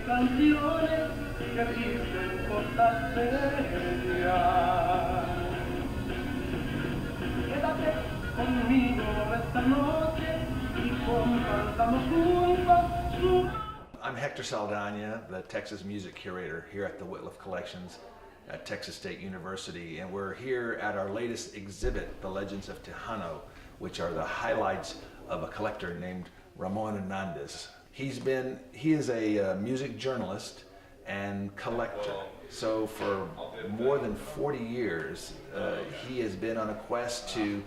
canciones que dicen cosas serias. Quédate conmigo esta noche y compartamos juntos su... I'm Hector Saldana, the Texas music curator here at the Wittliff Collections at Texas State University, and we're here at our latest exhibit, The Legends of Tejano, which are the highlights of a collector named Ramon Hernandez. He is a music journalist and collector. So for more than 40 years, he has been on a quest to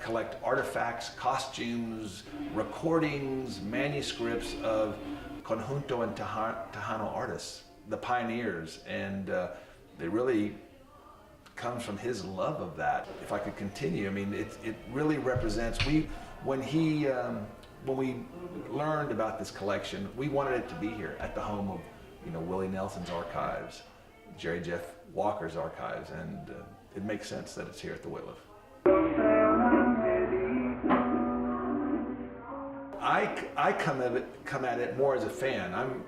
collect artifacts, costumes, recordings, manuscripts of Conjunto and Tejano artists, the pioneers, and it really comes from his love of that. If I could continue, I mean, it really represents, when we learned about this collection, we wanted it to be here at the home of, Willie Nelson's archives, Jerry Jeff Walker's archives, and it makes sense that it's here at the Wittliff. I come at it more as a fan. I'm,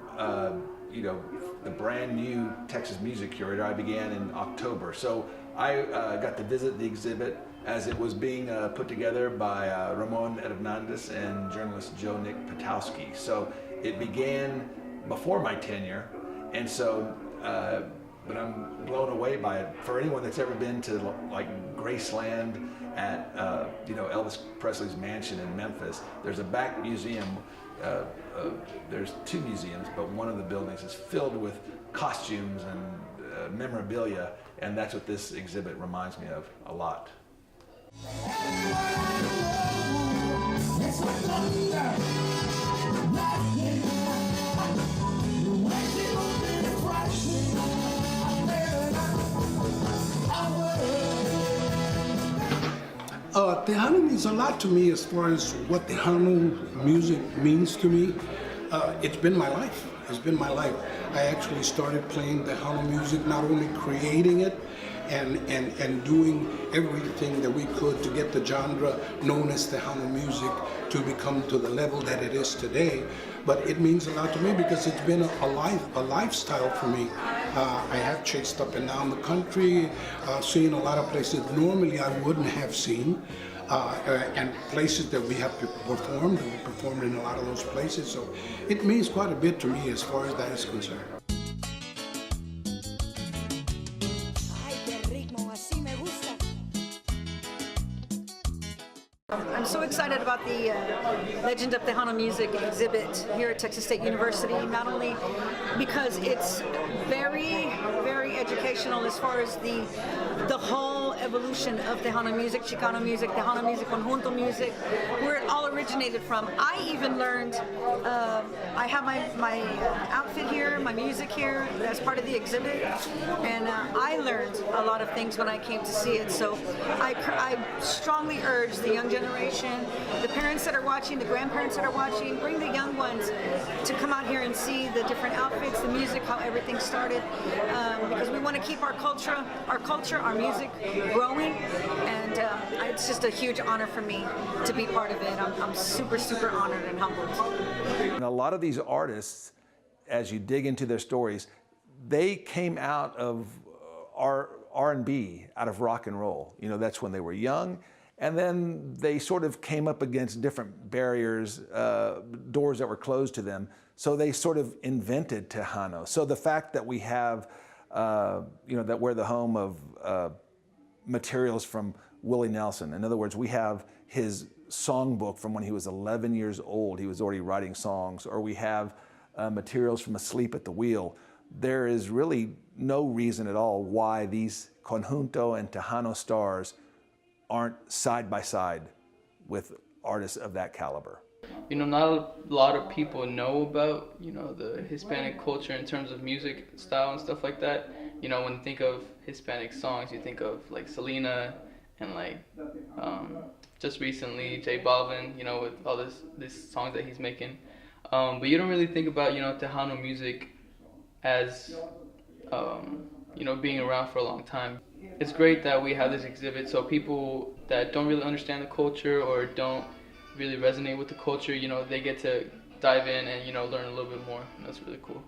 the brand new Texas music curator. I began in October, so I got to visit the exhibit as it was being put together by Ramon Hernandez and journalist Joe Nick Patowski. So it began before my tenure, and so. But I'm blown away by it. For anyone that's ever been to like Graceland at Elvis Presley's mansion in Memphis, there's a back museum. There's two museums, but one of the buildings is filled with costumes and memorabilia, and that's what this exhibit reminds me of a lot. Tejano means a lot to me as far as what Tejano music means to me. It's been my life. It's been my life. I actually started playing Tejano music, not only creating it and doing everything that we could to get the genre known as Tejano music to become to the level that it is today, but it means a lot to me because it's been a lifestyle for me. I have chased up and down the country, seen a lot of places normally I wouldn't have seen, and places that we have performed, and we performed in a lot of those places, so it means quite a bit to me as far as that is concerned. I'm so excited about the Legend of Tejano Music exhibit here at Texas State University, not only because it's very, very educational as far as the whole evolution of Tejano music, Chicano music, Tejano music, Conjunto music, where it all originated from. I even learned, I have my outfit here, my music here, as part of the exhibit, and I learned a lot of things when I came to see it, so I strongly urge the young generation, the parents that are watching, the grandparents that are watching, bring the young ones to come out here and see the different outfits, the music, how everything started, because we want to keep our culture, our music growing, and it's just a huge honor for me to be part of it. I'm super, super honored and humbled. And a lot of these artists, as you dig into their stories, they came out of R&B, out of rock and roll. That's when they were young. And then they sort of came up against different barriers, doors that were closed to them. So they sort of invented Tejano. So the fact that we have, that we're the home of materials from Willie Nelson. In other words, we have his songbook from when he was 11 years old. He was already writing songs. Or we have materials from Asleep at the Wheel. There is really no reason at all why these Conjunto and Tejano stars aren't side by side with artists of that caliber. Not a lot of people know about, the Hispanic culture in terms of music style and stuff like that. When you think of Hispanic songs, you think of like Selena and like just recently J Balvin, with all this songs that he's making. But you don't really think about, Tejano music as, being around for a long time. It's great that we have this exhibit so people that don't really understand the culture or don't really resonate with the culture, they get to dive in and learn a little bit more. And that's really cool.